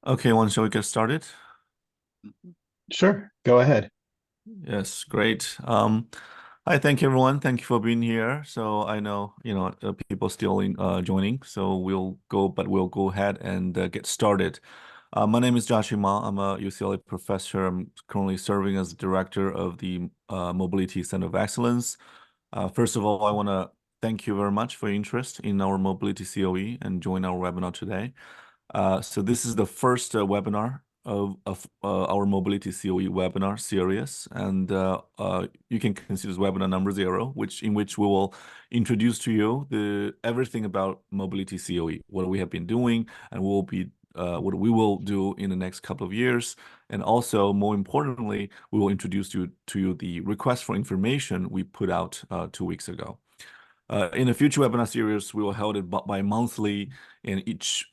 Okay, shall we get started? Sure, go ahead. Yes, great. Hi, thank you everyone. Thank you for being here. So I know, people still joining, so we'll go ahead and get started. My name is Josh Ma. I'm a UCLA professor. I'm currently serving as director of the Mobility Center of Excellence. First of all, I want to thank you very much for your interest in our Mobility COE and join our webinar today. So this is the first webinar of our Mobility COE webinar series, and you can consider this webinar number 0, in which we will introduce to you the everything about Mobility COE, what we have been doing, and what we will do in the next couple of years, and also more importantly, we will introduce to you the request for information we put out 2 weeks ago. In the future webinar series, we will hold it bi-monthly, and each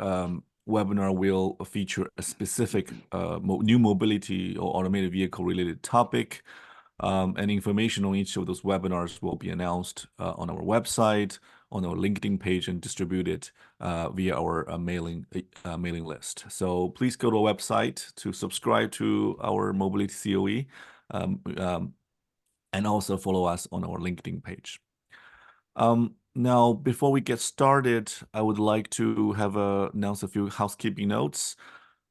webinar will feature a specific new mobility or automated vehicle related topic. And information on each of those webinars will be announced on our website, on our LinkedIn page, and distributed via our mailing list. So please go to our website to subscribe to our Mobility COE, and also follow us on our LinkedIn page. Now, before we get started, I would like to announce a few housekeeping notes.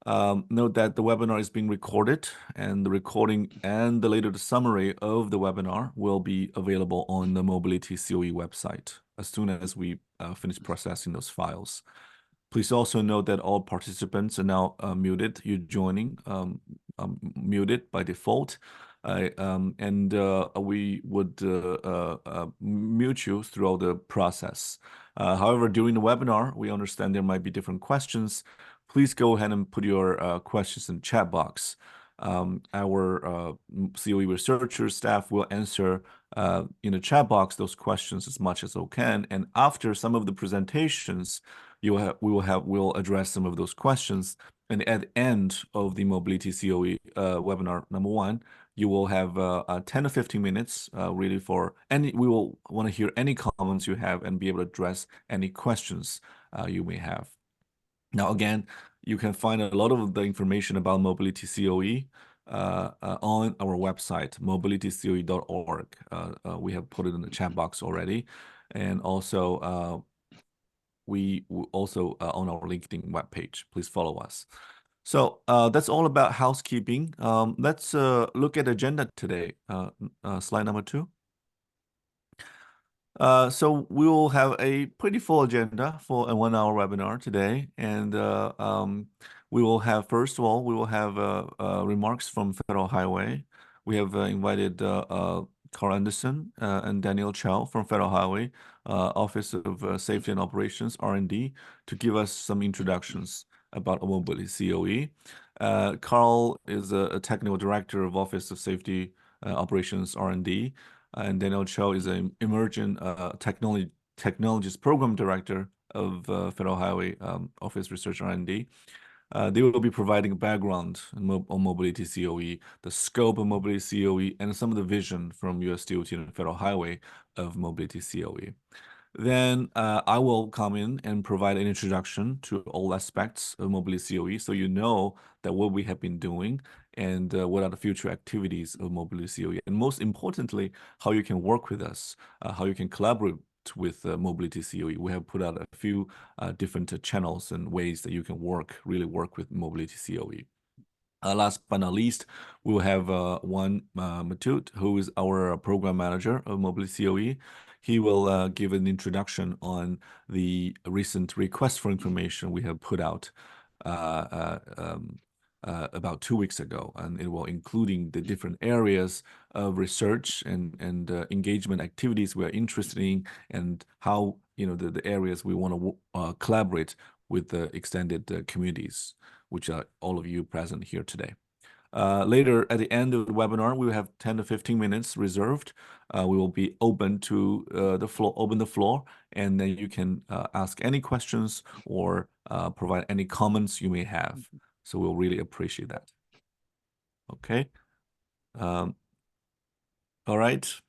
Note that the webinar is being recorded, and the recording and the later summary of the webinar will be available on the Mobility COE website as soon as we finish processing those files. Please also note that all participants are now muted. You're joining muted by default. And we would mute you throughout the process. However, during the webinar, we understand there might be different questions. Please go ahead and put your questions in the chat box. Our COE researcher staff will answer in the chat box those questions as much as they can. And after some of the presentations, we'll address some of those questions. And at the end of the Mobility COE webinar number 1, you will have 10 to 15 minutes really for we will want to hear any comments you have and be able to address any questions you may have. Now, again, you can find a lot of the information about Mobility COE on our website, mobilitycoe.org. We have put it in the chat box already. And also, we also on our LinkedIn webpage. Please follow us. So that's all about housekeeping. Let's look at the agenda today. Slide number 2. So we will have a pretty full agenda for a 1-hour webinar today, and we will have, first of all, remarks from Federal Highway. We have invited Carl Anderson and Daniel Chow from Federal Highway Office of Safety and Operations (R&D) to give us some introductions about Mobility COE. Carl is a technical director of Office of Safety Operations (R&D). And Daniel Cho is an emerging technologies program director of Federal Highway Office Research R&D. They will be providing a background on Mobility COE, the scope of Mobility COE, and some of the vision from US DOT and Federal Highway of Mobility COE. Then I will come in and provide an introduction to all aspects of Mobility COE, so you know that what we have been doing and what are the future activities of Mobility COE, and most importantly, how you can work with us, how you can collaborate with Mobility COE. We have put out a few different channels and ways that you can really work with Mobility COE. Last but not least, we will have Juan Matute, who is our program manager of Mobility COE. He will give an introduction on the recent request for information we have put out about 2 weeks ago, and it will including the different areas of research and engagement activities we are interested in, and how the areas we want to collaborate with the extended communities, which are all of you present here today. Later, at the end of the webinar, we will have 10 to 15 minutes reserved. We will be open to open the floor, and then you can ask any questions or provide any comments you may have. So we'll really appreciate that. Okay. All right.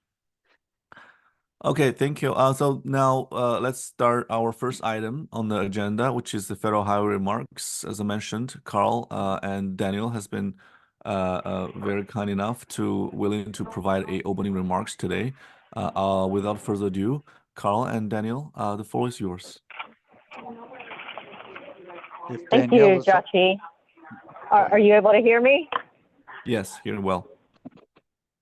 Okay, thank you. So now let's start our first item on the agenda, which is the federal highway remarks. As I mentioned, Carl and Daniel has been very kind enough to willing to provide a opening remarks today. Without further ado, Carl and Daniel, the floor is yours. If Thank Danielle you, is Jachi. Go Are ahead. you able to hear me? Yes, hearing well.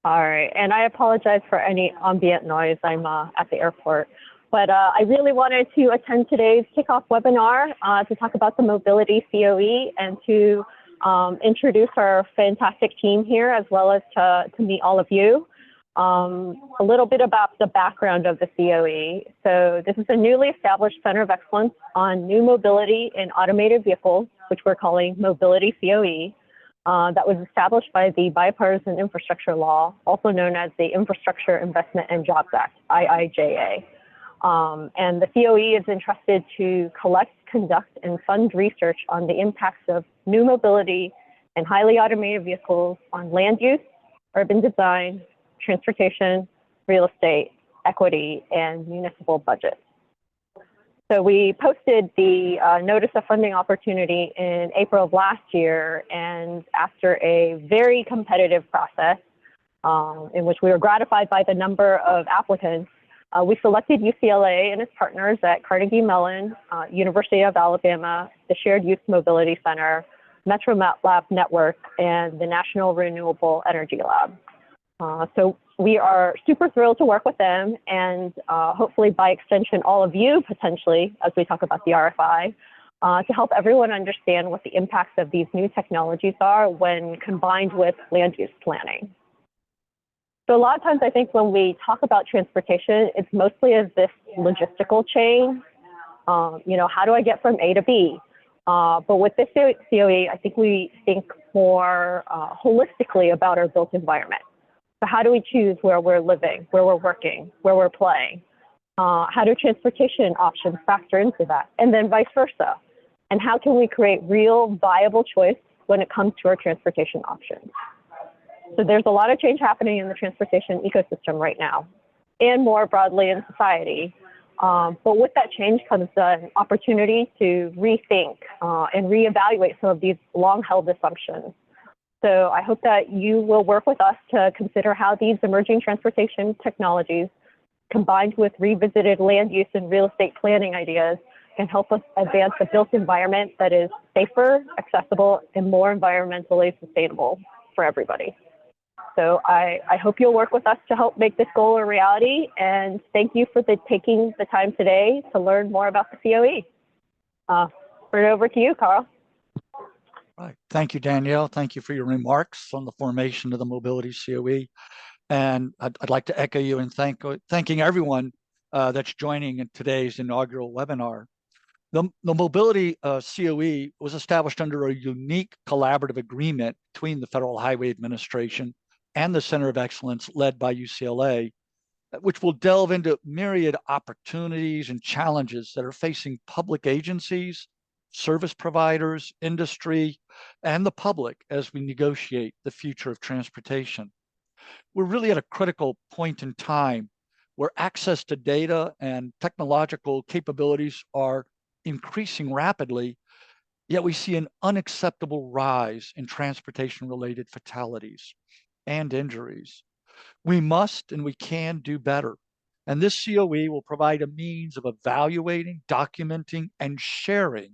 All right, and I apologize for any ambient noise. I'm at the airport. But I really wanted to attend today's kickoff webinar to talk about the Mobility COE and to introduce our fantastic team here, as well as to meet all of you. A little bit about the background of the COE. So this is a newly established Center of Excellence on New Mobility in Automated Vehicles, which we're calling Mobility COE. That was established by the Bipartisan Infrastructure Law, also known as the Infrastructure Investment and Jobs Act, IIJA. And the COE is entrusted to collect, conduct, and fund research on the impacts of new mobility and highly automated vehicles on land use, urban design, transportation, real estate, equity, and municipal budgets. So we posted the notice of funding opportunity in April of last year, and after a very competitive process in which we were gratified by the number of applicants, we selected UCLA and its partners at Carnegie Mellon, University of Alabama, the Shared Youth Mobility Center, Metro Lab Network, and the National Renewable Energy Lab. So we are super thrilled to work with them, and hopefully by extension, all of you potentially, as we talk about the RFI, to help everyone understand what the impacts of these new technologies are when combined with land use planning. So a lot of times I think when we talk about transportation, it's mostly as this logistical chain. How do I get from A to B? But with this COE, I think we think more holistically about our built environment. So how do we choose where we're living, where we're working, where we're playing? How do transportation options factor into that? And then vice versa. And how can we create real viable choice when it comes to our transportation options? So there's a lot of change happening in the transportation ecosystem right now, and more broadly in society. But with that change comes an opportunity to rethink and reevaluate some of these long-held assumptions. So I hope that you will work with us to consider how these emerging transportation technologies, combined with revisited land use and real estate planning ideas, can help us advance a built environment that is safer, accessible, and more environmentally sustainable for everybody. So I hope you'll work with us to help make this goal a reality. And thank you for taking the time today to learn more about the COE. Turn it over to you, Carl. Right. Thank you, Danielle. Thank you for your remarks on the formation of the Mobility COE. And I'd like to echo you in thanking everyone that's joining in today's inaugural webinar. The Mobility COE was established under a unique collaborative agreement between the Federal Highway Administration and the Center of Excellence led by UCLA, which will delve into myriad opportunities and challenges that are facing public agencies, service providers, industry, and the public as we negotiate the future of transportation. We're really at a critical point in time where access to data and technological capabilities are increasing rapidly, yet we see an unacceptable rise in transportation-related fatalities and injuries. We must and we can do better. And this COE will provide a means of evaluating, documenting, and sharing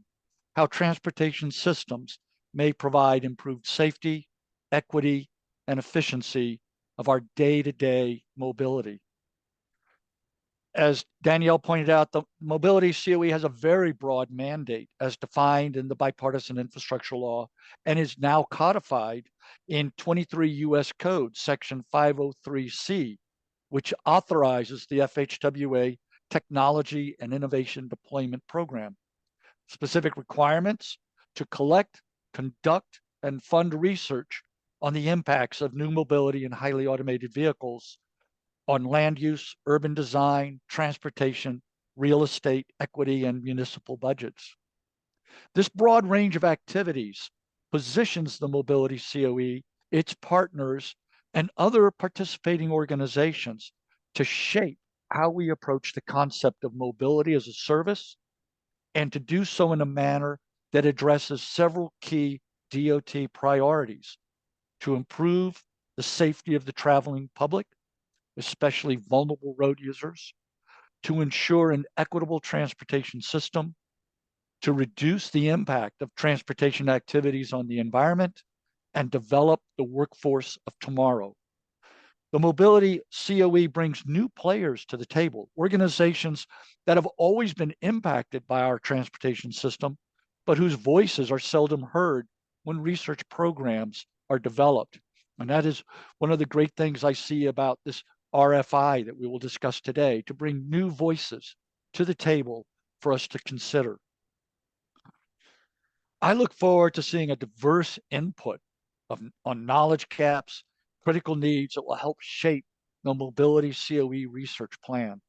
how transportation systems may provide improved safety, equity, and efficiency of our day-to-day mobility. As Danielle pointed out, the Mobility COE has a very broad mandate as defined in the Bipartisan Infrastructure Law and is now codified in 23 U.S. Code, Section 503C, which authorizes the FHWA Technology and Innovation Deployment Program. Specific requirements to collect, conduct, and fund research on the impacts of new mobility and highly automated vehicles on land use, urban design, transportation, real estate, equity, and municipal budgets. This broad range of activities positions the Mobility COE, its partners, and other participating organizations to shape how we approach the concept of mobility as a service, and to do so in a manner that addresses several key DOT priorities to improve the safety of the traveling public, especially vulnerable road users, to ensure an equitable transportation system, to reduce the impact of transportation activities on the environment, and develop the workforce of tomorrow. The Mobility COE brings new players to the table, organizations that have always been impacted by our transportation system, but whose voices are seldom heard when research programs are developed. And that is one of the great things I see about this RFI that we will discuss today, to bring new voices to the table for us to consider. I look forward to seeing a diverse input on knowledge gaps, critical needs that will help shape the Mobility COE research plan.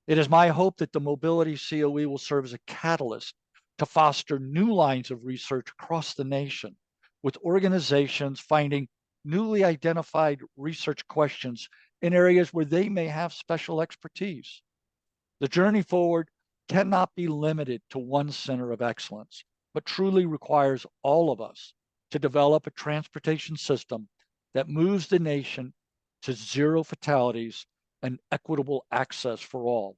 It is my hope that the Mobility COE will serve as a catalyst to foster new lines of research across the nation, with organizations finding newly identified research questions in areas where they may have special expertise. The journey forward cannot be limited to one center of excellence, but truly requires all of us to develop a transportation system that moves the nation to zero fatalities and equitable access for all.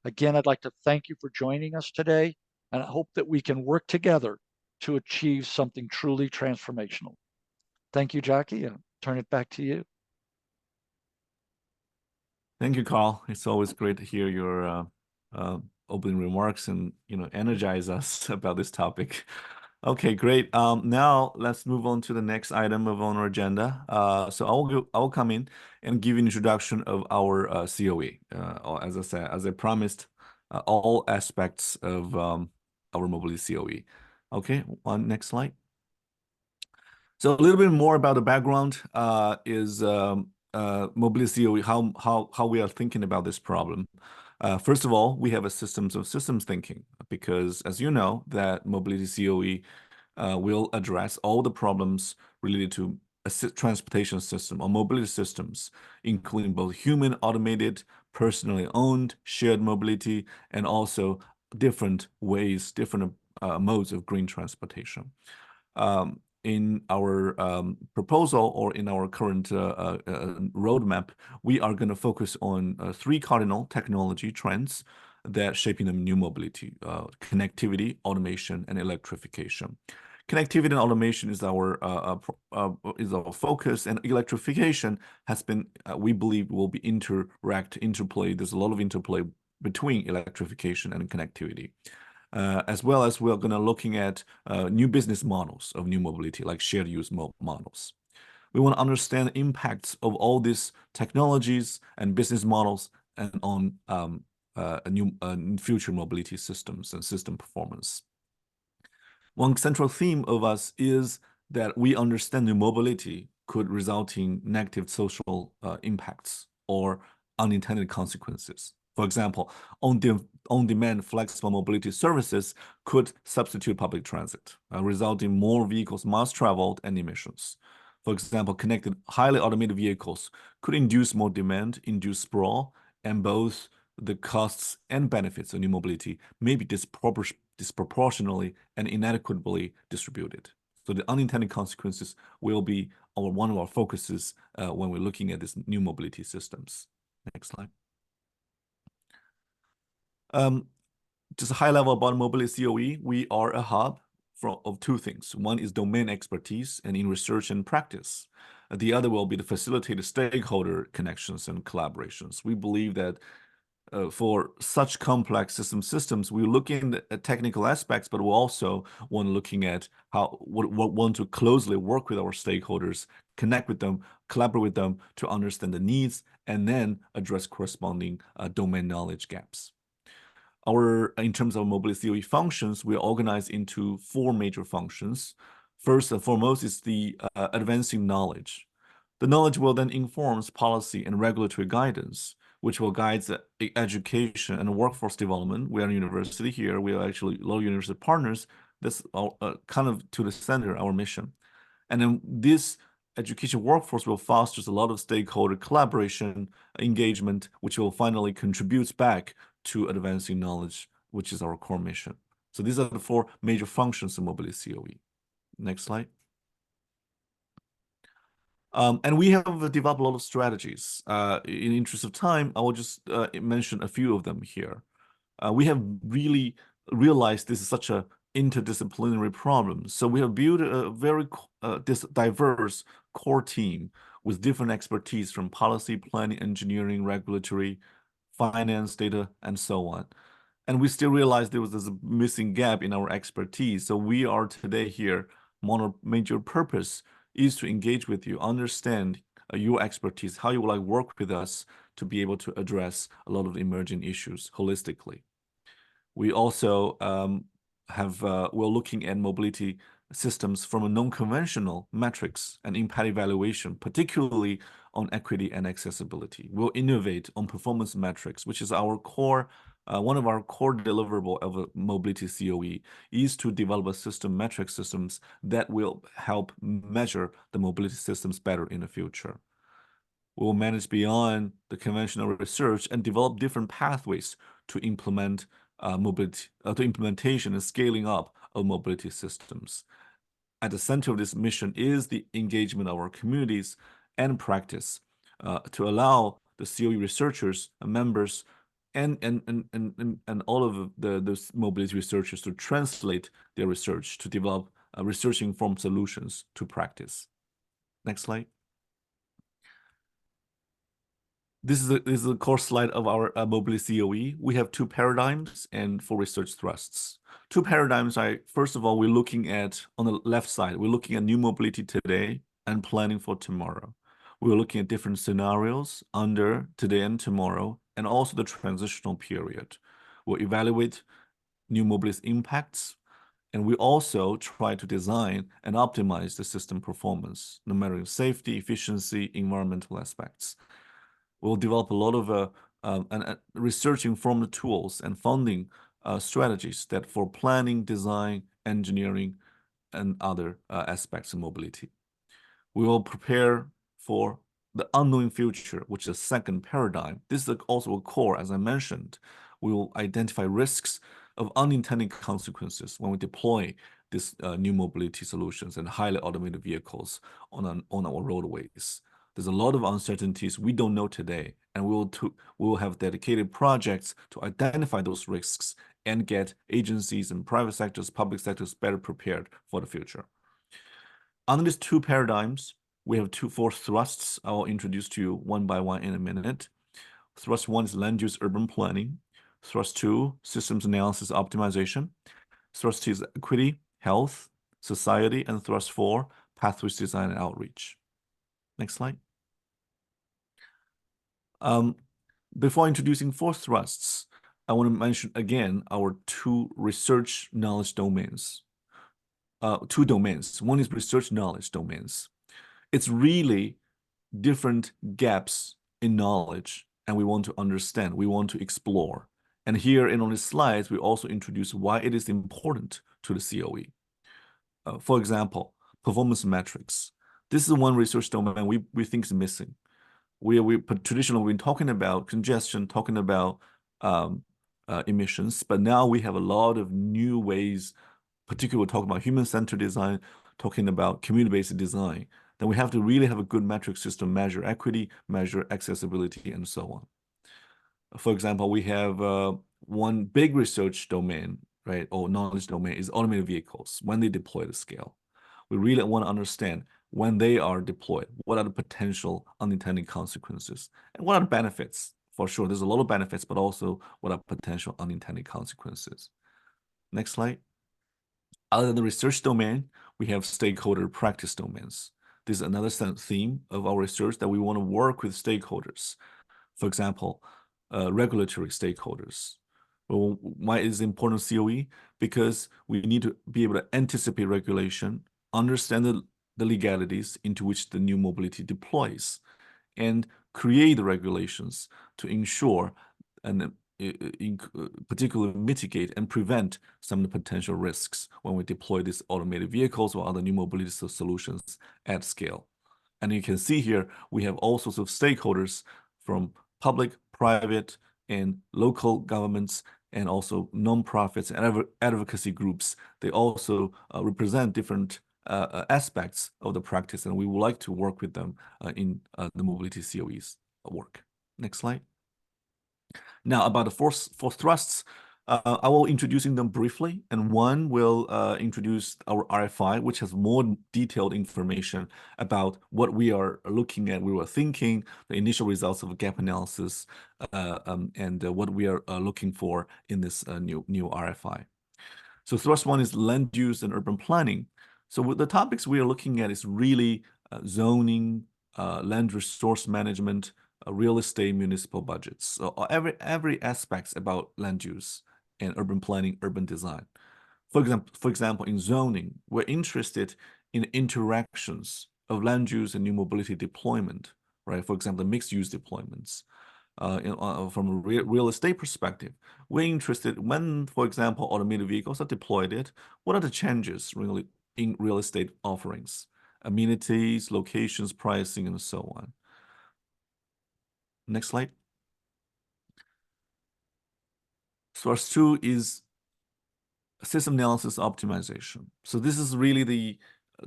Again, I'd like to thank you for joining us today, and I hope that we can work together to achieve something truly transformational. Thank you, Jackie, and turn it back to you. Thank you, Carl. It's always great to hear your opening remarks and energize us about this topic. Okay, great. Now let's move on to the next item on our agenda. So I'll come in and give an introduction of our COE. As I said, as I promised, all aspects of our Mobility COE. Okay, next slide. So a little bit more about the background is Mobility COE, how we are thinking about this problem. First of all, we have a systems thinking, because as you know, that Mobility COE will address all the problems related to a transportation system or mobility systems, including both human, automated, personally owned, shared mobility, and also different ways, different modes of green transportation. In our proposal, or in our current roadmap, we are going to focus on three cardinal technology trends that shaping the new mobility: connectivity, automation, and electrification. Connectivity and automation is our focus, and electrification has been, we believe, will be interplay. There's a lot of interplay between electrification and connectivity. As well as we're going to looking at new business models of new mobility, like shared use models. We want to understand the impacts of all these technologies and business models and on future mobility systems and system performance. One central theme of us is that we understand new mobility could result in negative social impacts or unintended consequences. For example, on-demand flexible mobility services could substitute public transit, resulting in more vehicles miles traveled and emissions. For example, connected, highly automated vehicles could induce more demand, induce sprawl, and both the costs and benefits of new mobility may be disproportionately and inadequately distributed. So the unintended consequences will be one of our focuses when we're looking at these new mobility systems. Next slide. Just a high level about Mobility COE. We are a hub of two things. One is domain expertise and in research and practice. The other will be to facilitate stakeholder connections and collaborations. We believe that for such complex systems, we're looking at technical aspects, but we're also looking at want to closely work with our stakeholders, connect with them, collaborate with them to understand the needs, and then address corresponding domain knowledge gaps. In terms of Mobility COE functions, we are organized into four major functions. First and foremost is the advancing knowledge. The knowledge will then inform policy and regulatory guidance, which will guide the education and workforce development. We are a university here. We are actually local university partners. That's kind of to the center, our mission. And then this education workforce will foster a lot of stakeholder collaboration, engagement, which will finally contribute back to advancing knowledge, which is our core mission. So these are the 4 major functions of Mobility COE. Next slide. And we have developed a lot of strategies. In the interest of time, I will just mention a few of them here. We have really realized this is such a interdisciplinary problem. So we have built a very diverse core team with different expertise from policy, planning, engineering, regulatory, finance, data, and so on. And we still realize there was this missing gap in our expertise. So we are today here. One major purpose is to engage with you, understand your expertise, how you would like work with us to be able to address a lot of emerging issues holistically. We also we're looking at mobility systems from a non-conventional metrics and impact evaluation, particularly on equity and accessibility. We'll innovate on performance metrics, which is our core, one of our core deliverable of a Mobility COE is to develop a system metric systems that will help measure the mobility systems better in the future. We'll manage beyond the conventional research and develop different pathways to implement implementation and scaling up of mobility systems. At the center of this mission is the engagement of our communities and practice to allow the COE researchers and members and all of those mobility researchers to translate their research to develop research-informed solutions to practice. Next slide. This is a core slide of our Mobility COE. We have 2 paradigms and 4 research thrusts. 2 paradigms are, first of all, we're looking at, on the left side, we're looking at new mobility today and planning for tomorrow. We're looking at different scenarios under today and tomorrow, and also the transitional period. We'll evaluate new mobility impacts, and we also try to design and optimize the system performance, no matter safety, efficiency, environmental aspects. We'll develop a lot of research-informed tools and funding strategies that for planning, design, engineering, and other aspects of mobility. We will prepare for the unknown future, which is a second paradigm. This is also a core, as I mentioned. We will identify risks of unintended consequences when we deploy these new mobility solutions and highly automated vehicles on our roadways. There's a lot of uncertainties we don't know today, and we will have dedicated projects to identify those risks and get agencies and private sectors, public sectors better prepared for the future. Under these 2 paradigms, we have 4 thrusts. I'll introduce to you one by one in a minute. Thrust 1 is land use urban planning. Thrust 2, systems analysis optimization. Thrust 2 is equity, health, society, and thrust 4, pathways design and outreach. Next slide. Before introducing 4 thrusts, I want to mention again our 2 research knowledge domains. 2 domains. One is research knowledge domains. It's really different gaps in knowledge, and we want to understand, we want to explore. And here on the slides, we also introduce why it is important to the COE. For example, performance metrics. This is one research domain we think is missing. We traditionally been talking about congestion, talking about emissions, but now we have a lot of new ways, particularly talking about human-centered design, talking about community-based design. Then we have to really have a good metric system, measure equity, measure accessibility, and so on. For example, we have one big research domain, right, or knowledge domain is automated vehicles when they deploy the scale. We really want to understand when they are deployed, what are the potential unintended consequences, and what are the benefits? For sure, there's a lot of benefits, but also what are potential unintended consequences. Next slide. Other than the research domain, we have stakeholder practice domains. This is another theme of our research that we want to work with stakeholders. For example, regulatory stakeholders. Well, why is it important COE? Because we need to be able to anticipate regulation, understand the legalities into which the new mobility deploys, and create the regulations to ensure and particularly mitigate and prevent some of the potential risks when we deploy these automated vehicles or other new mobility solutions at scale. And you can see here, we have all sorts of stakeholders from public, private, and local governments, and also nonprofits and advocacy groups. They also represent different aspects of the practice, and we would like to work with them in the Mobility COE's work. Next slide. Now, about the four thrusts, I will introducing them briefly, and one will introduce our RFI, which has more detailed information about what we are looking at, we were thinking, the initial results of a gap analysis, and what we are looking for in this new RFI. So thrust one is land use and urban planning. So with the topics we are looking at is really zoning, land resource management, real estate, municipal budgets. So every aspects about land use and urban planning, urban design. For example, in zoning, we're interested in interactions of land use and new mobility deployment, right? For example, mixed use deployments. From a real estate perspective, we're interested when, for example, automated vehicles are deployed, what are the changes really in real estate offerings, amenities, locations, pricing, and so on. Next slide. Source two is system analysis optimization. So this is really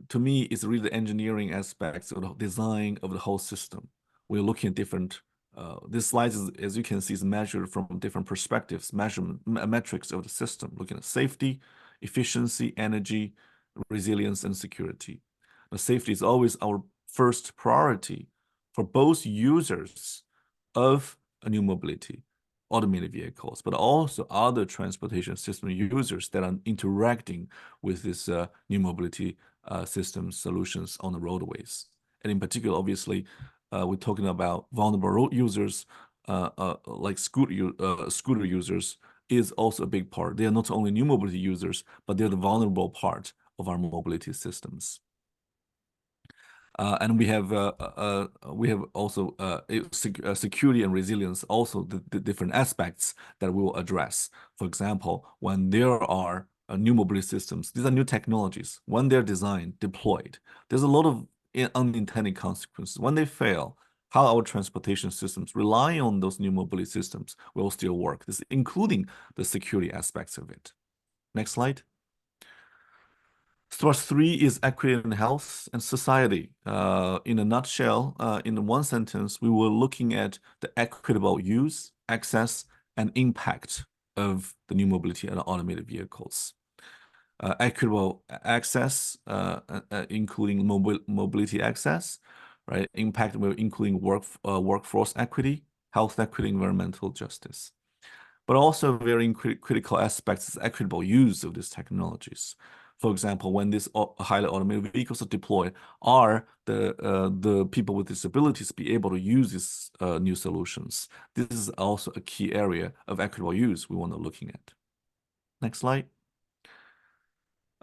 to me, it's really the engineering aspects of the design of the whole system. We're looking at different, this slide, as you can see, is measured from different perspectives, metrics of the system, looking at safety, efficiency, energy, resilience, and security. Now, safety is always our first priority for both users of a new mobility, automated vehicles, but also other transportation system users that are interacting with this new mobility system solutions on the roadways. And in particular, obviously, we're talking about vulnerable road users, like scooter users is also a big part. They are not only new mobility users, but they're the vulnerable part of our mobility systems. And we have also security and resilience, also the different aspects that we will address. For example, when there are new mobility systems, these are new technologies. When they're designed, deployed, there's a lot of unintended consequences. When they fail, how our transportation systems relying on those new mobility systems will still work. This including the security aspects of it. Next slide. Thrust three is equity and health and society. In a nutshell, in one sentence, we were looking at the equitable use, access, and impact of the new mobility and automated vehicles. Equitable access, including mobility access, right? Impact will including workforce equity, health equity, environmental justice. But also very critical aspects is equitable use of these technologies. For example, when these highly automated vehicles are deployed, are the people with disabilities be able to use these new solutions? This is also a key area of equitable use we want to looking at. Next slide.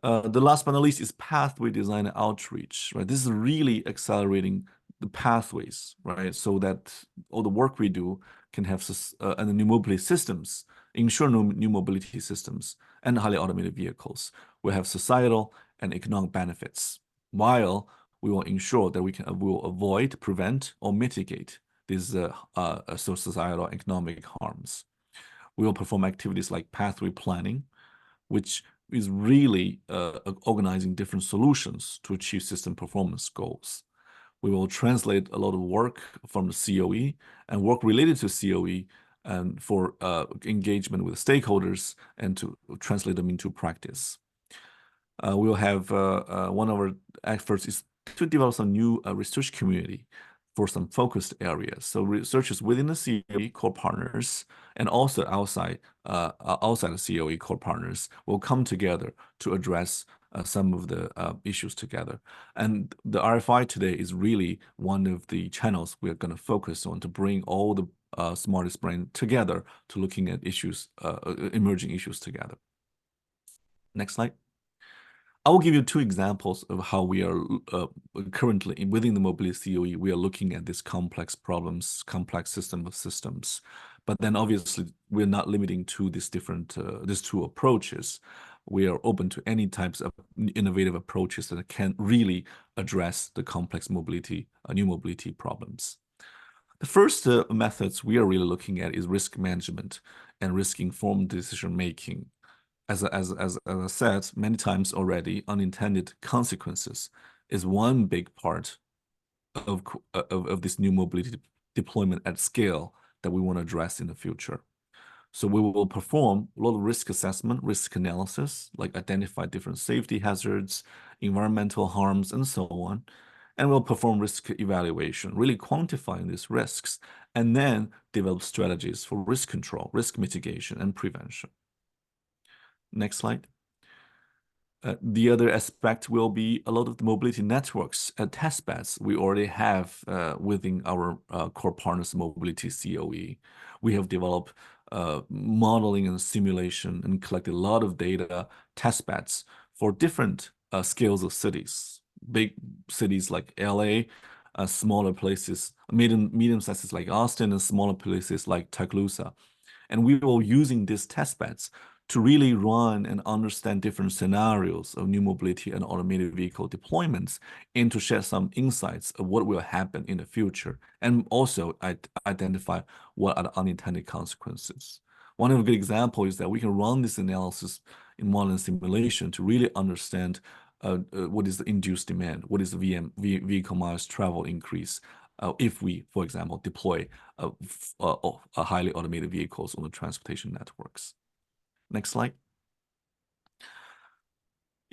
The last but not least is pathway design and outreach, right? This is really accelerating the pathways, right? So that all the work we do can have and the new mobility systems, ensure new mobility systems and highly automated vehicles will have societal and economic benefits, while we will ensure that we will avoid, prevent, or mitigate these societal economic harms. We will perform activities like pathway planning, which is really organizing different solutions to achieve system performance goals. We will translate a lot of work from the COE and work related to COE and for engagement with stakeholders and to translate them into practice. We'll have one of our efforts is to develop some new research community for some focused areas. So researchers within the COE core partners and also outside the COE core partners will come together to address some of the issues together. And the RFI today is really one of the channels we're going to focus on to bring all the smartest brain together to looking at issues, emerging issues together. Next slide. I will give you two examples of how we are currently within the Mobility COE, we are looking at these complex problems, complex system of systems. But then obviously we're not limiting to these different, these two approaches. we are open to any types of innovative approaches that can really address the complex mobility, new mobility problems. The first methods we are really looking at is risk management and risk-informed decision-making. As I said many times already, unintended consequences is one big part of this new mobility deployment at scale that we want to address in the future. So we will perform a lot of risk assessment, risk analysis, like identify different safety hazards, environmental harms, and so on. And we'll perform risk evaluation, really quantifying these risks, and then develop strategies for risk control, risk mitigation, and prevention. Next slide. The other aspect will be a lot of the mobility networks and testbeds we already have within our core partners Mobility COE. We have developed modeling and simulation and collected a lot of data testbeds for different scales of cities. Big cities like LA, smaller places, medium sizes like Austin, and smaller places like Tuscaloosa. And we will using these testbeds to really run and understand different scenarios of new mobility and automated vehicle deployments and to share some insights of what will happen in the future and also identify what are the unintended consequences. One of the good examples is that we can run this analysis in modern simulation to really understand what is the induced demand, what is the vehicle miles travel increase if we, for example, deploy highly automated vehicles on the transportation networks. Next slide.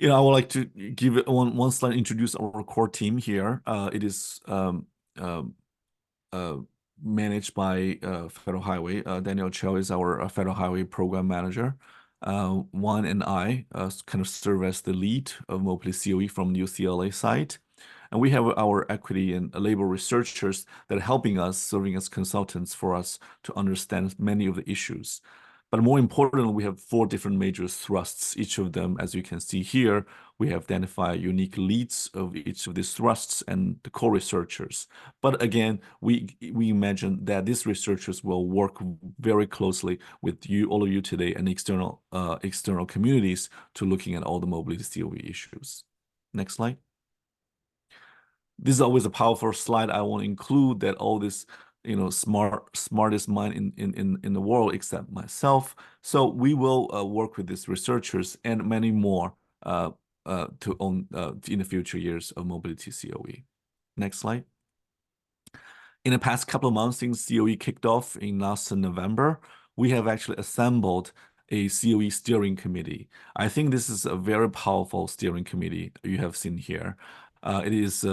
I would like to give it one slide, introduce our core team here. It is managed by Federal Highway. Daniel Cho is our Federal Highway Program Manager. Juan and I kind of serve as the lead of Mobility COE from the UCLA side. And we have our equity and labor researchers that are helping us, serving as consultants for us to understand many of the issues. But more importantly, we have 4 different major thrusts. Each of them, as you can see here, we have identified unique leads of each of these thrusts and the core researchers. But again, we imagine that these researchers will work very closely with you, all of you today, and external communities to looking at all the mobility COE issues. Next slide. This is always a powerful slide. I want to include that all this smartest mind in the world except myself. So we will work with these researchers and many more in the future years of Mobility COE. Next slide. In the past couple of months since COE kicked off in last November, we have actually assembled a COE steering committee. I think this is a very powerful steering committee you have seen here. It is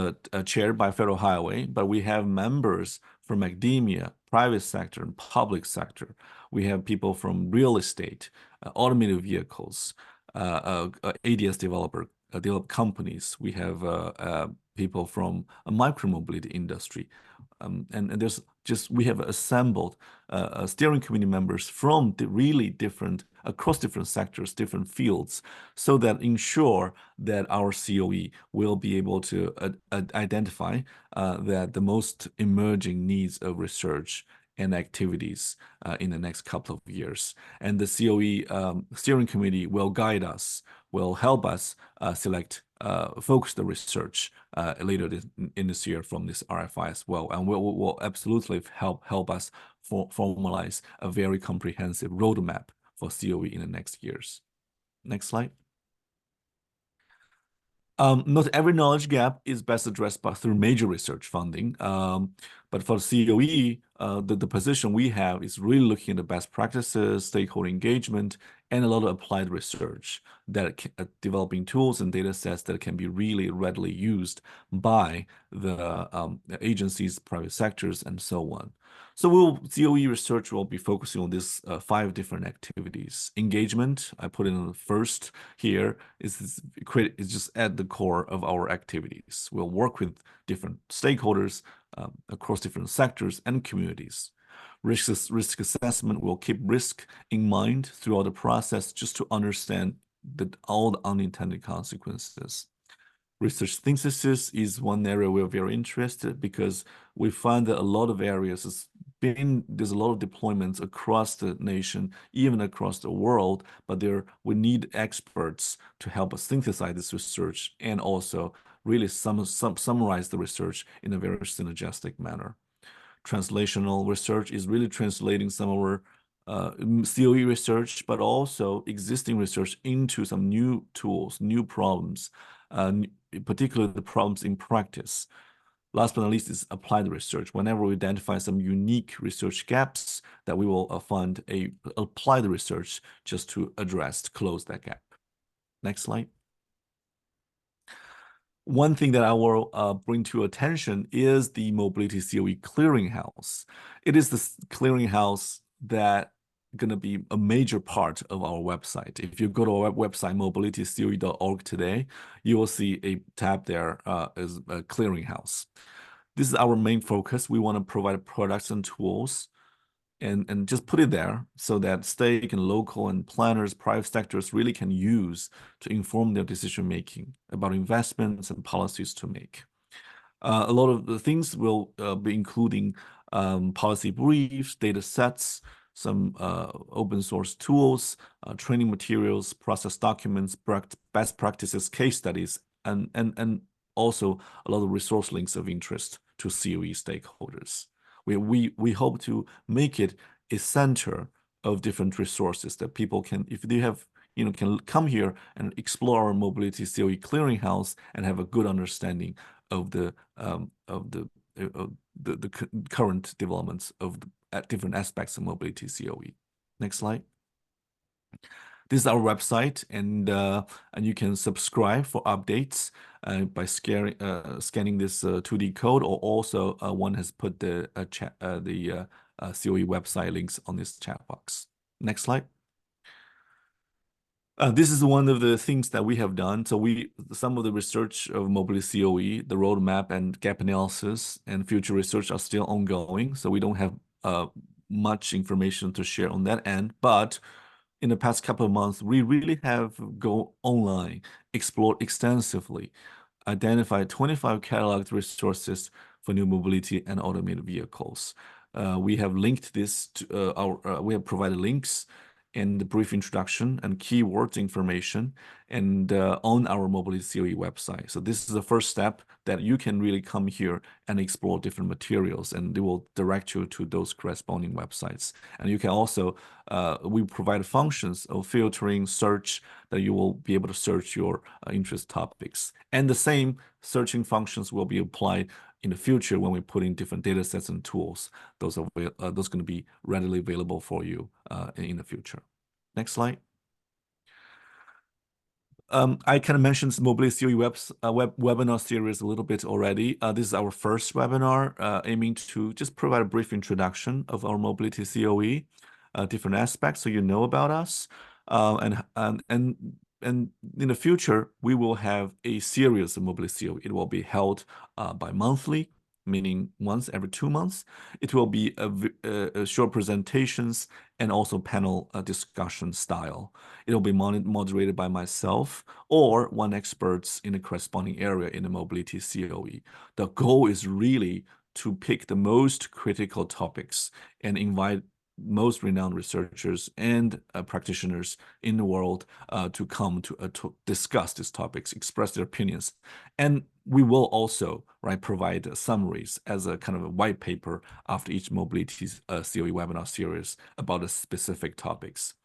chaired by Federal Highway, but we have members from academia, private sector, and public sector. We have people from real estate, automated vehicles, ADS develop companies. We have people from a micromobility industry. And we have assembled steering committee members from really different, across different sectors, different fields, so that ensure that our COE will be able to identify that the most emerging needs of research and activities in the next couple of years. And the COE steering committee will guide us, will help us focus the research later in this year from this RFI as well. And will absolutely help us formalize a very comprehensive roadmap for COE in the next years. Next slide. Not every knowledge gap is best addressed through major research funding. But for COE, the position we have is really looking at the best practices, stakeholder engagement, and a lot of applied research that developing tools and data sets that can be really readily used by the agencies, private sectors, and so on. So COE research will be focusing on these 5 different activities. Engagement, I put in the first here, is just at the core of our activities. We'll work with different stakeholders across different sectors and communities. Risk assessment will keep risk in mind throughout the process just to understand all the unintended consequences. Research synthesis is one area we're very interested because we find that a lot of areas there's a lot of deployments across the nation, even across the world, but we need experts to help us synthesize this research and also really summarize the research in a very synergistic manner. Translational research is really translating some of our COE research, but also existing research into some new tools, new problems, particularly the problems in practice. Last but not least is applied research. Whenever we identify some unique research gaps, that we will fund applied research just to close that gap. Next slide. One thing that I will bring to your attention is the Mobility COE Clearinghouse. It is this clearinghouse that going to be a major part of our website. If you go to our website, mobilitycoe.org today, you will see a tab there as a clearinghouse. This is our main focus. We want to provide products and tools and just put it there so that state and local and planners, private sectors really can use to inform their decision-making about investments and policies to make. A lot of the things will be including policy briefs, data sets, some open source tools, training materials, process documents, best practices, case studies, and also a lot of resource links of interest to COE stakeholders. We hope to make it a center of different resources that people can, if they have, can come here and explore our Mobility COE Clearinghouse and have a good understanding of the current developments of different aspects of Mobility COE. Next slide. This is our website, and you can subscribe for updates by scanning this 2D code, or also one has put the COE website links on this chat box. Next slide. This is one of the things that we have done. So some of the research of Mobility COE, the roadmap and gap analysis and future research are still ongoing. So we don't have much information to share on that end, but in the past couple of months, we really have gone online, explored extensively, identified 25 cataloged resources for new mobility and automated vehicles. We have linked this to we have provided links in the brief introduction and keywords information and on our Mobility COE website. So this is the first step that you can really come here and explore different materials, and they will direct you to those corresponding websites. And you can also, we provide functions of filtering, search, that you will be able to search your interest topics. And the same searching functions will be applied in the future when we put in different data sets and tools. Those are going to be readily available for you in the future. Next slide. I kind of mentioned Mobility COE webinar series a little bit already. This is our first webinar aiming to just provide a brief introduction of our Mobility COE, different aspects so you know about us. And in the future, we will have a series of Mobility COE. It will be held bi-monthly, meaning once every 2 months. It will be a short presentations and also panel discussion style. It will be moderated by myself or one expert in the corresponding area in the Mobility COE. The goal is really to pick the most critical topics and invite most renowned researchers and practitioners in the world to come to discuss these topics, express their opinions. And we will also provide summaries as a kind of a white paper after each Mobility COE webinar series about the specific topics.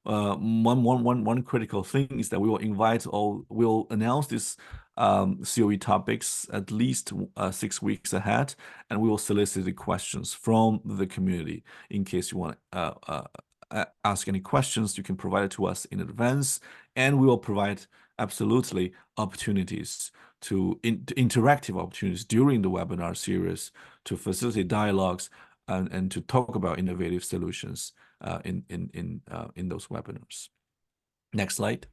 One critical thing is that we will we'll announce this COE topics at least 6 weeks ahead, and we will solicit the questions from the community. In case you want to ask any questions, you can provide it to us in advance, and we will provide absolutely opportunities to interactive opportunities during the webinar series to facilitate dialogues and to talk about innovative solutions in those webinars. Next slide.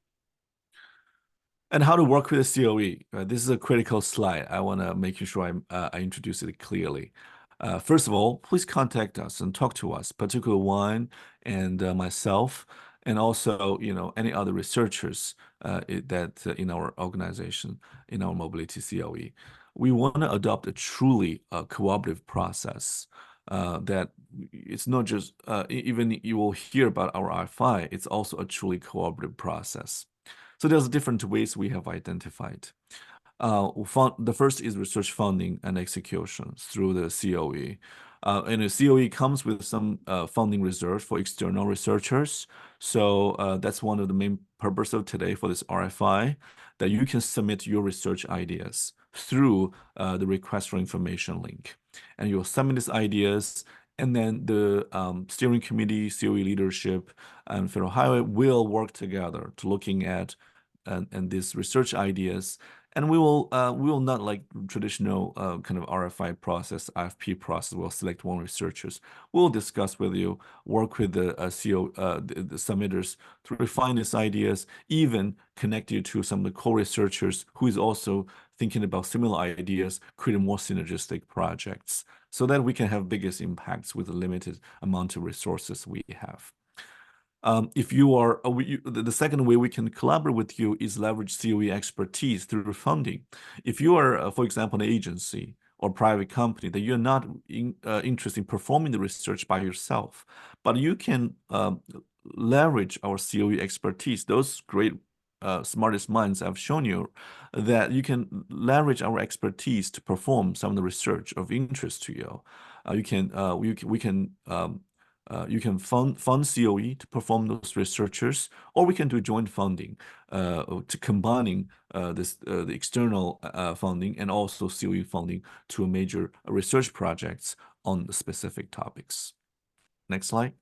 And how to work with a COE. This is a critical slide. I want to make sure I introduce it clearly. First of all, please contact us and talk to us, particularly Juan and myself, and also any other researchers that in our organization, in our Mobility COE. We want to adopt a truly cooperative process. that it's not just even you will hear about our RFI, it's also a truly cooperative process. So there's different ways we have identified. The first is research funding and execution through the COE. And the COE comes with some funding reserve for external researchers. So that's one of the main purpose of today for this RFI, that you can submit your research ideas through the request for information link. And you'll submit these ideas, and then the steering committee, COE leadership, and Federal Highway will work together to looking at and these research ideas. And we will not like traditional kind of RFI process, RFP process. We'll select one researchers. We'll discuss with you, work with the the submitters to refine these ideas, even connect you to some of the co-researchers who is also thinking about similar ideas, creating more synergistic projects, so that we can have biggest impacts with the limited amount of resources we have. If you are, the second way we can collaborate with you is leverage COE expertise through funding. If you are, for example, an agency or private company that you're not interested in performing the research by yourself, but you can leverage our COE expertise, those great smartest minds I've shown you, that you can leverage our expertise to perform some of the research of interest to you. You can fund COE to perform those researchers, or we can do joint funding to combining the external funding and also COE funding to major research projects on the specific topics. Next slide.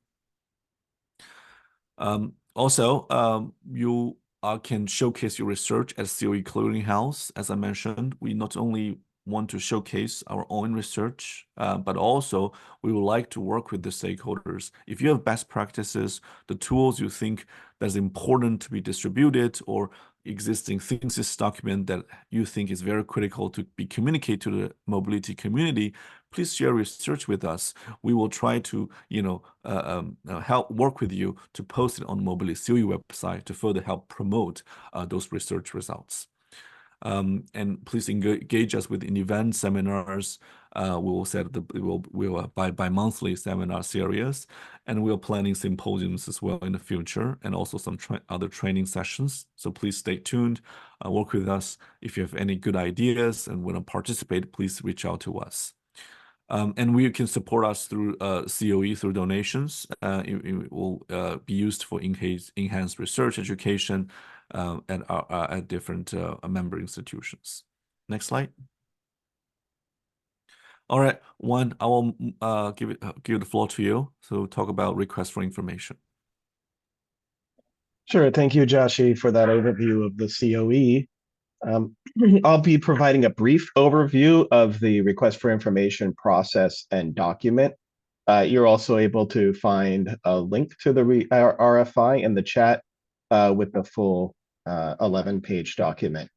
Also, you can showcase your research at COE Clearinghouse. As I mentioned, we not only want to showcase our own research, but also we would like to work with the stakeholders. If you have best practices, the tools you think that's important to be distributed, or existing thesis document that you think is very critical to be communicated to the mobility community, please share research with us. We will try to, help work with you to post it on the Mobility COE website to further help promote those research results. And please engage us with in event seminars. We will set bi-monthly seminar series, and we're planning symposiums as well in the future, and also some other training sessions. So please stay tuned, work with us. If you have any good ideas and want to participate, please reach out to us. And we can support us through COE through donations. It will be used for enhanced research education at different member institutions. Next slide. All right, Juan, I will give the floor to you. So talk about request for information. Sure. Thank you, Joshi, for that overview of the COE. I'll be providing a brief overview of the request for information process and document. You're also able to find a link to the RFI in the chat with the full 11-page document.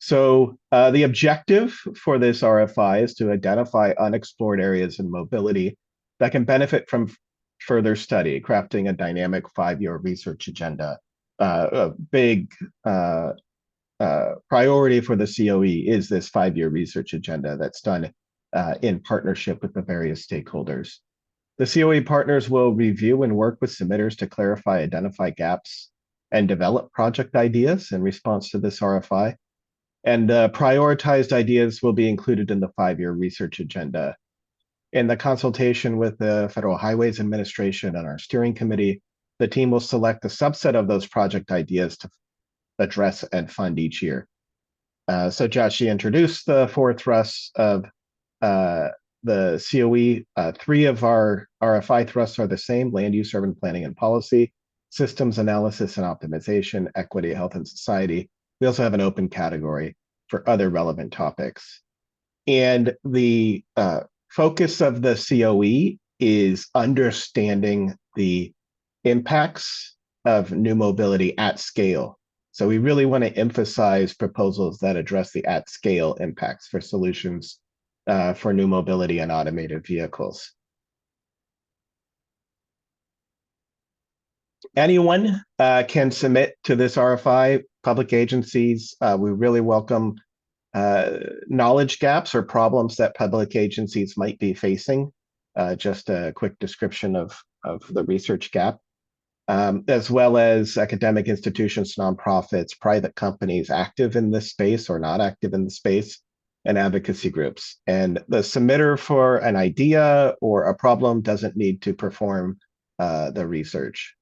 So the objective for this RFI is to identify unexplored areas in mobility that can benefit from further study, crafting a dynamic 5-year research agenda. A big priority for the COE is this 5-year research agenda that's done in partnership with the various stakeholders. The COE partners will review and work with submitters to clarify, identify gaps, and develop project ideas in response to this RFI. And prioritized ideas will be included in the 5-year research agenda. In the consultation with the Federal Highways Administration and our steering committee, the team will select a subset of those project ideas to address and fund each year. So Joshi introduced the 4 thrusts of the COE. 3 of our RFI thrusts are the same: land use, urban planning and policy, systems analysis and optimization, equity, health and society. We also have an open category for other relevant topics. And the focus of the COE is understanding the impacts of new mobility at scale. So we really want to emphasize proposals that address the at-scale impacts for solutions for new mobility and automated vehicles. Anyone can submit to this RFI, public agencies. We really welcome knowledge gaps or problems that public agencies might be facing just a quick description of the research gap, as well as academic institutions, nonprofits, private companies active in this space or not active in the space, and advocacy groups. And the submitter for an idea or a problem doesn't need to perform the research.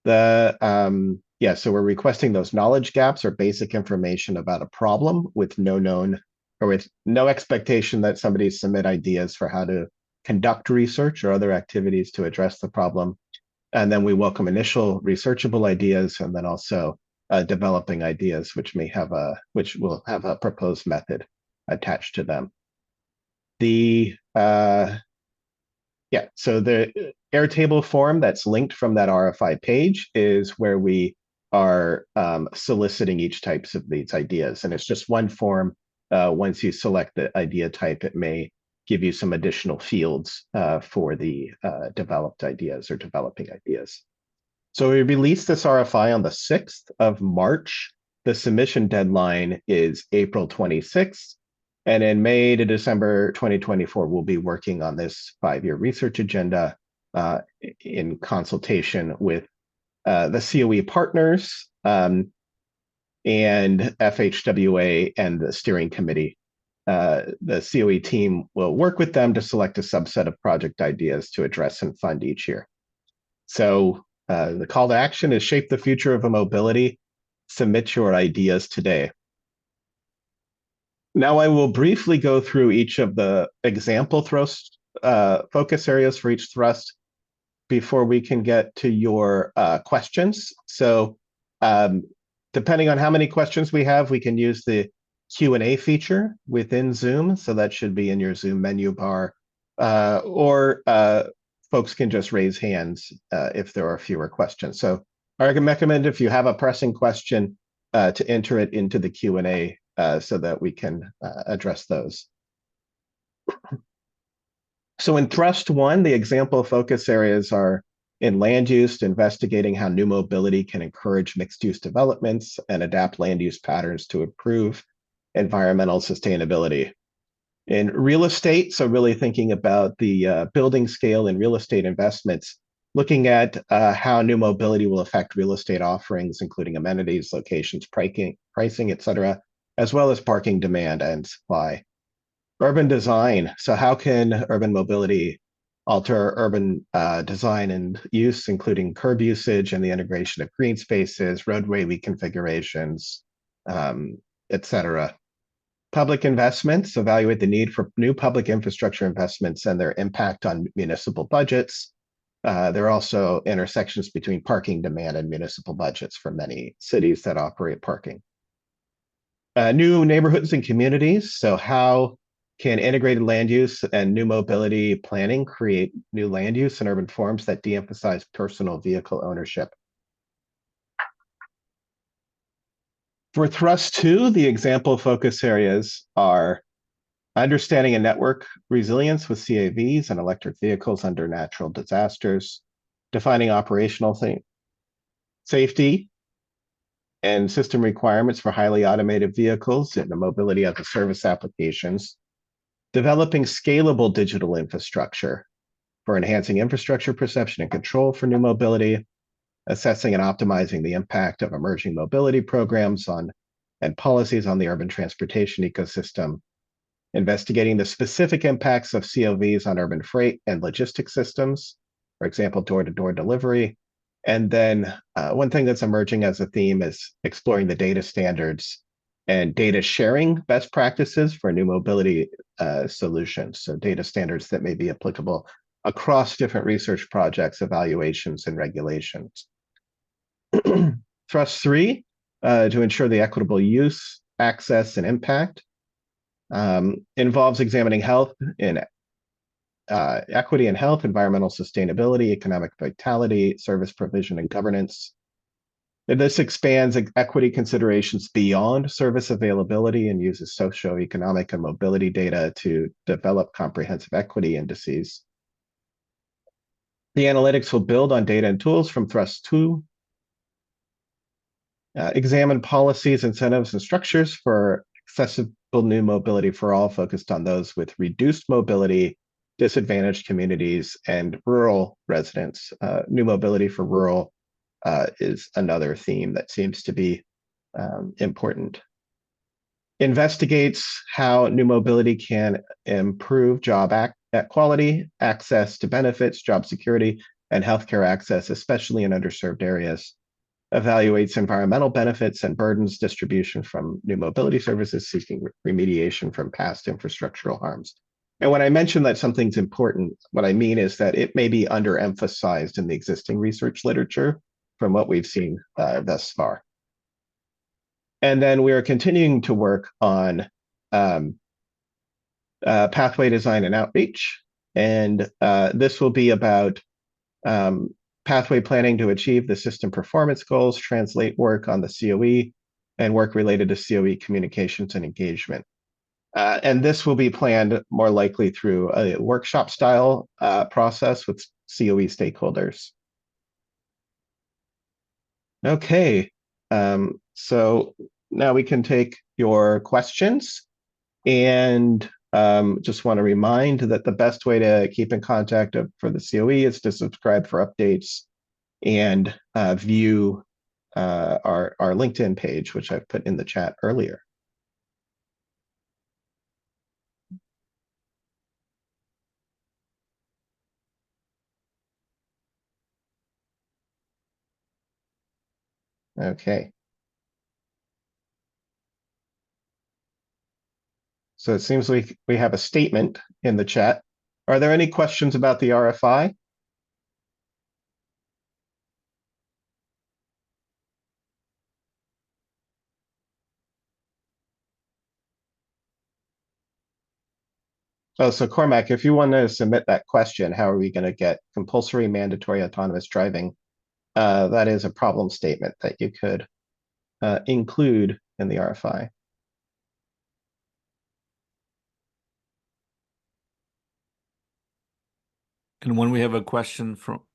So we're requesting those knowledge gaps or basic information about a problem with no known or with no expectation that somebody submit ideas for how to conduct research or other activities to address the problem. And then we welcome initial researchable ideas and then also developing ideas which will have a proposed method attached to them. So the Airtable form that's linked from that RFI page is where we are soliciting each types of these ideas. And it's just one form. Once you select the idea type, it may give you some additional fields for the developed ideas or developing ideas. So we released this RFI on the 6th of March. The submission deadline is April 26th. And in May to December 2024, we'll be working on this 5-year research agenda in consultation with the COE partners and FHWA and the steering committee. The COE team will work with them to select a subset of project ideas to address and fund each year. So the call to action is shape the future of mobility. Submit your ideas today. Now I will briefly go through each of the example thrust focus areas for each thrust before we can get to your questions. So depending on how many questions we have, we can use the Q&A feature within Zoom. So that should be in your Zoom menu bar, or folks can just raise hands if there are fewer questions. So I recommend if you have a pressing question to enter it into the Q&A so that we can address those. So in thrust 1, the example focus areas are in land use, investigating how new mobility can encourage mixed-use developments and adapt land use patterns to improve environmental sustainability. In real estate, so really thinking about the building scale and real estate investments, looking at how new mobility will affect real estate offerings, including amenities, locations, pricing, et cetera, as well as parking demand and supply. Urban design, so how can urban mobility alter urban design and use, including curb usage and the integration of green spaces, roadway reconfigurations, et cetera. Public investments, evaluate the need for new public infrastructure investments and their impact on municipal budgets. There are also intersections between parking demand and municipal budgets for many cities that operate parking. New neighborhoods and communities, so how can integrated land use and new mobility planning create new land use and urban forms that de-emphasize personal vehicle ownership? For thrust 2, the example focus areas are understanding and network resilience with CAVs and electric vehicles under natural disasters, defining operational safety and system requirements for highly automated vehicles and the mobility as a service applications, developing scalable digital infrastructure for enhancing infrastructure perception and control for new mobility, assessing and optimizing the impact of emerging mobility programs and policies on the urban transportation ecosystem, investigating the specific impacts of COVs on urban freight and logistics systems, for example, door-to-door delivery. And then one thing that's emerging as a theme is exploring the data standards and data sharing best practices for new mobility solutions. So data standards that may be applicable across different research projects, evaluations, and regulations. Thrust 3, to ensure the equitable use, access, and impact, involves examining health and equity and health, environmental sustainability, economic vitality, service provision, and governance. And this expands equity considerations beyond service availability and uses socioeconomic and mobility data to develop comprehensive equity indices. The analytics will build on data and tools from Thrust 2, examine policies, incentives, and structures for accessible new mobility for all, focused on those with reduced mobility disadvantaged communities and rural residents. New mobility for rural is another theme that seems to be important. Investigates how new mobility can improve job quality, access to benefits, job security, and healthcare access, especially in underserved areas. Evaluates environmental benefits and burdens distribution from new mobility services, seeking remediation from past infrastructural harms. And when I mention that something's important, what I mean is that it may be underemphasized in the existing research literature from what we've seen thus far. And then we are continuing to work on pathway design and outreach. And this will be about pathway planning to achieve the system performance goals, translate work on the COE, and work related to COE communications and engagement. And this will be planned more likely through a workshop style process with COE stakeholders. Okay, so now we can take your questions, and just want to remind that the best way to keep in contact for the COE is to subscribe for updates and view our LinkedIn page, which I've put in the chat earlier. Okay. So it seems we have a statement in the chat. Are there any questions about the RFI? Oh, so Cormac, if you want to submit that question, how are we going to get compulsory mandatory autonomous driving? That is a problem statement that you could include in the RFI. And when we have a question from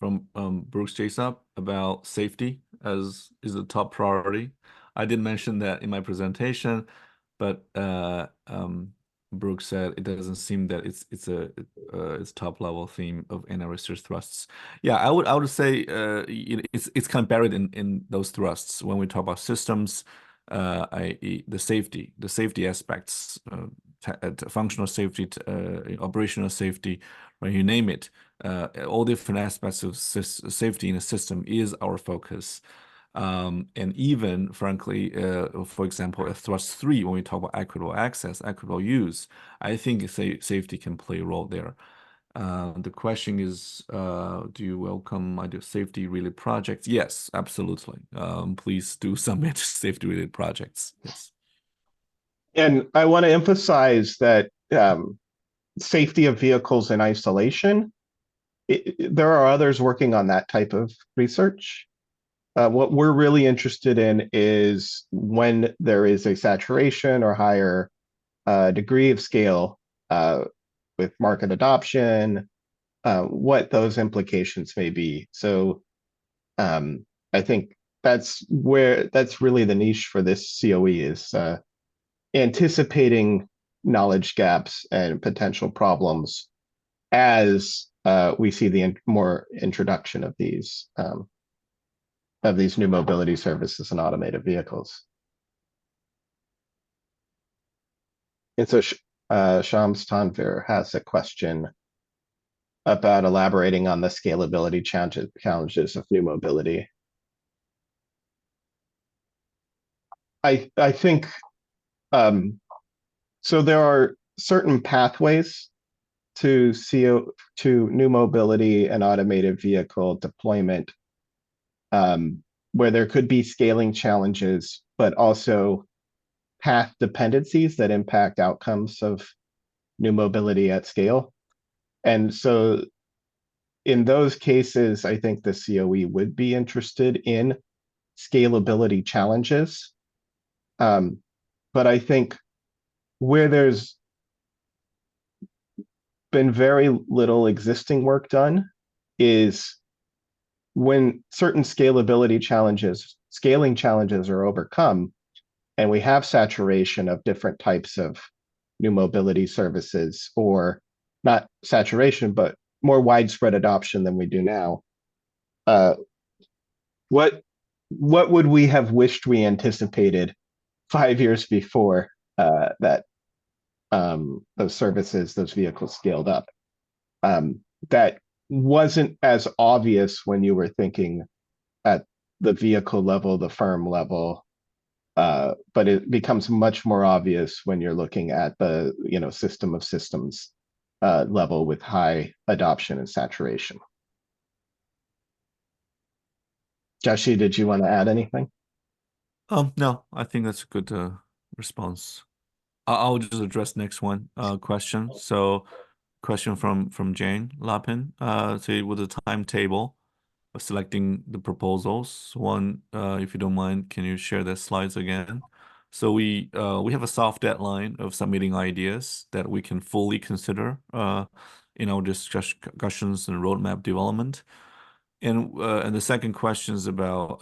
Brooks Jessup about safety as is a top priority, I did mention that in my presentation, but Brooks said it doesn't seem that it's top level theme of anti-research thrusts. Yeah, I would say it's kind of buried in those thrusts when we talk about systems, i.e. the safety aspects, functional safety, operational safety, when you name it, all different aspects of safety in a system is our focus. And even, frankly, for example, at thrust 3, when we talk about equitable access, equitable use, I think safety can play a role there. The question is, do you welcome safety-related projects? Yes, absolutely. Please do submit safety-related projects. Yes. And I want to emphasize that safety of vehicles in isolation, there are others working on that type of research. What we're really interested in is when there is a saturation or higher degree of scale with market adoption, what those implications may be. So I think that's really the niche for this COE is anticipating knowledge gaps and potential problems as we see the more introduction of these new mobility services and automated vehicles. And so Shams Tanvir has a question about elaborating on the scalability challenges of new mobility. I think so there are certain pathways to new mobility and automated vehicle deployment where there could be scaling challenges, but also path dependencies that impact outcomes of new mobility at scale. And so in those cases, I think the COE would be interested in scalability challenges. But I think where there's been very little existing work done is when certain scaling challenges are overcome, and we have saturation of different types of new mobility services, or not saturation, but more widespread adoption than we do now, uh, what would we have wished we anticipated 5 years before that those services, those vehicles scaled up? That wasn't as obvious when you were thinking at the vehicle level, the firm level, but it becomes much more obvious when you're looking at the system of systems level with high adoption and saturation. Joshi, did you want to add anything? No, I think that's a good response. I'll just address next one question. So, question from Jane Lapin. So with the timetable of selecting the proposals, one, if you don't mind, can you share the slides again? So we have a soft deadline of submitting ideas that we can fully consider in our discussions and roadmap development. And the second question is about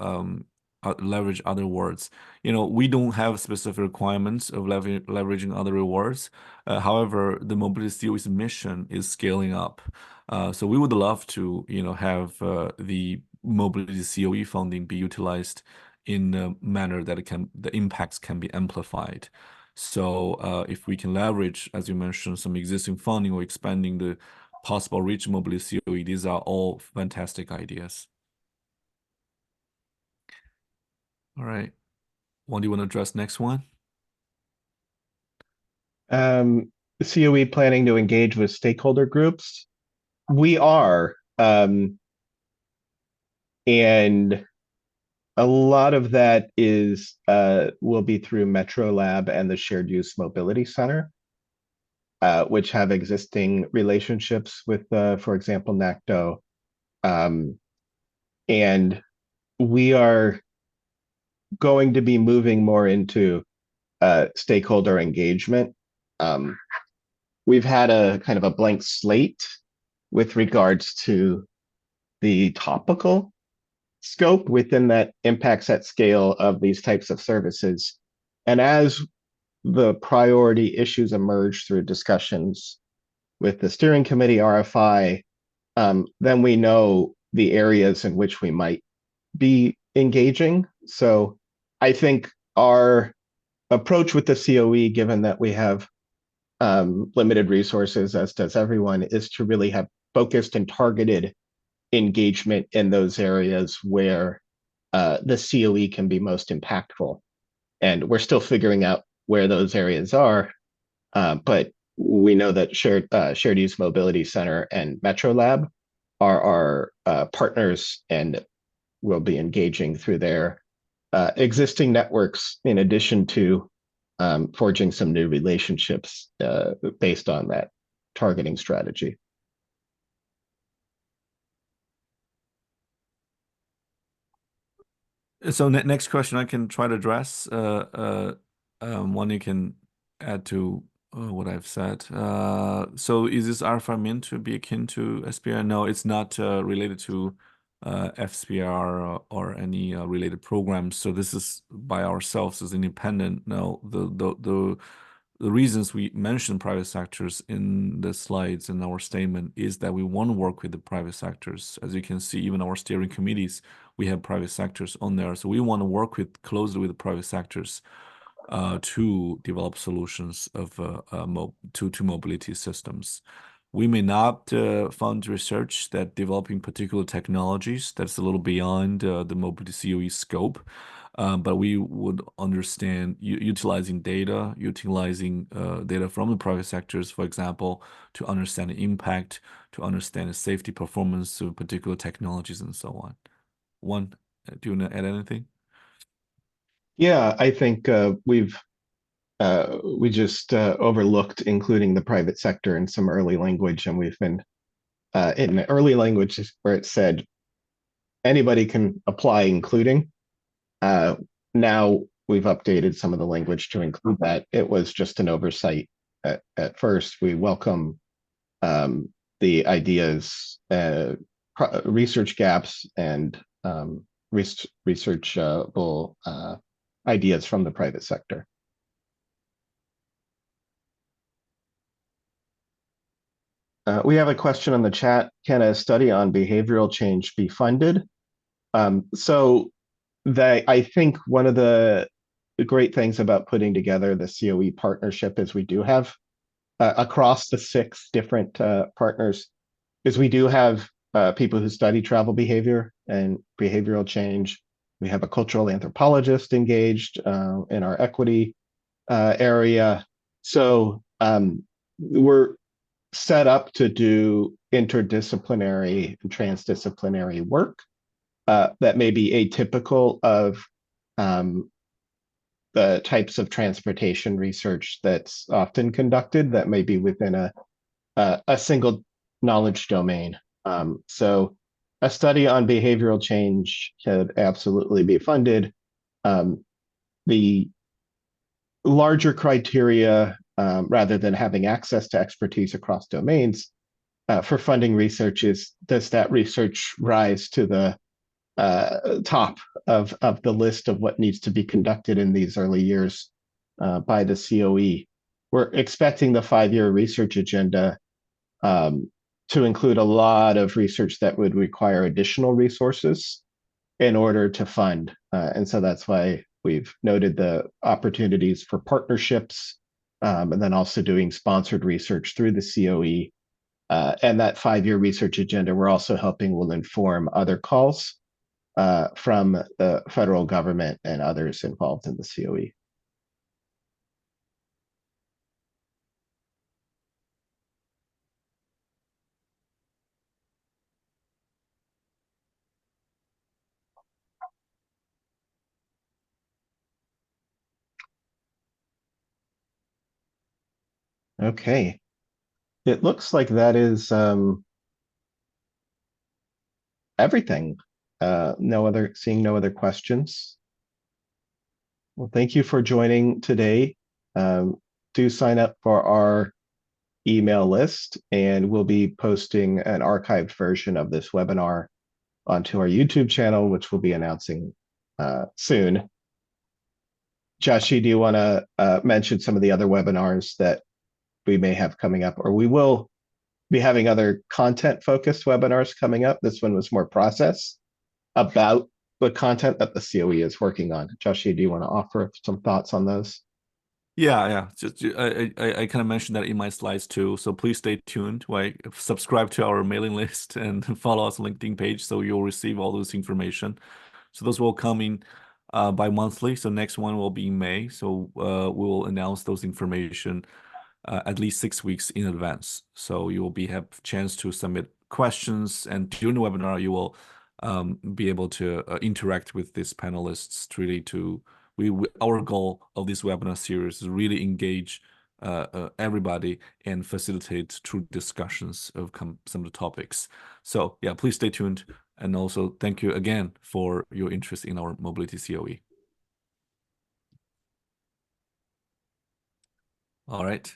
leverage other rewards. We don't have specific requirements of leveraging other rewards. However, the Mobility COE's mission is scaling up. So we would love to, have the Mobility COE funding be utilized in a manner that the impacts can be amplified. So if we can leverage, as you mentioned, some existing funding or expanding the possible reach Mobility COE, these are all fantastic ideas. All right. What do you want to address next one? COE planning to engage with stakeholder groups. We are, and a lot of that will be through Metro Lab and the Shared Use Mobility Center, which have existing relationships with, for example, NACDO. And we are going to be moving more into stakeholder engagement. We've had a kind of a blank slate with regards to the topical scope within that impacts at scale of these types of services. And as the priority issues emerge through discussions with the steering committee RFI, then we know the areas in which we might be engaging. So I think our approach with the COE, given that we have limited resources, as does everyone, is to really have focused and targeted engagement in those areas where the COE can be most impactful. And we're still figuring out where those areas are, but we know that Shared Use Mobility Center and Metro Lab are our partners, and will be engaging through their existing networks, in addition to forging some new relationships based on that targeting strategy. So next question I can try to address. One you can add to what I've said. So is this RFI meant to be akin to SPR? No, it's not related to FSPR or any related programs. So this is by ourselves as independent. Now, the reasons we mention private sectors in the slides in our statement is that we want to work with the private sectors. As you can see, even our steering committees, we have private sectors on there. So we want to work closely with the private sectors to develop solutions of to mobility systems. We may not fund research that developing particular technologies. That's a little beyond the Mobility COE scope. But we would understand utilizing data from the private sectors, for example, to understand the impact, to understand the safety performance of particular technologies, and so on. Do you want to add anything? Yeah, I think we just overlooked including the private sector in some early language, and we've been in the early language where it said anybody can apply, including. Now we've updated some of the language to include that. It was just an oversight at first. We welcome the ideas, research gaps, and researchable ideas from the private sector. We have a question on the chat. Can a study on behavioral change be funded? So I think one of the great things about putting together the COE partnership is we do have across the 6 different partners is we do have people who study travel behavior and behavioral change. We have a cultural anthropologist engaged in our equity area. So we're set up to do interdisciplinary and transdisciplinary work that may be atypical of the types of transportation research that's often conducted that may be within a single knowledge domain. So a study on behavioral change could absolutely be funded. The larger criteria, rather than having access to expertise across domains, for funding research is, does that research rise to the top of the list of what needs to be conducted in these early years by the COE? We're expecting the 5-year research agenda to include a lot of research that would require additional resources in order to fund. And so that's why we've noted the opportunities for partnerships and then also doing sponsored research through the COE. And that 5-year research agenda we're also hoping will inform other calls from the federal government and others involved in the COE. Okay, it looks like that is everything. Seeing no other questions. Well, thank you for joining today. Do sign up for our email list, and we'll be posting an archived version of this webinar onto our YouTube channel, which we'll be announcing soon. Joshi, do you want to mention some of the other webinars that we may have coming up, or we will be having other content-focused webinars coming up? This one was more process about the content that the COE is working on. Joshi, do you want to offer some thoughts on those? Yeah. Just I kind of mentioned that in my slides too. So please stay tuned. Like, subscribe to our mailing list and follow us on LinkedIn page, so you'll receive all this information. So those will come in bi-monthly. So next one will be in May. So we'll announce those information at least 6 weeks in advance. So you will have a chance to submit questions, and during the webinar, you will be able to interact with these panelists. Really, our goal of this webinar series is really engage everybody and facilitate true discussions of some of the topics. So yeah, please stay tuned. And also thank you again for your interest in our Mobility COE. All right.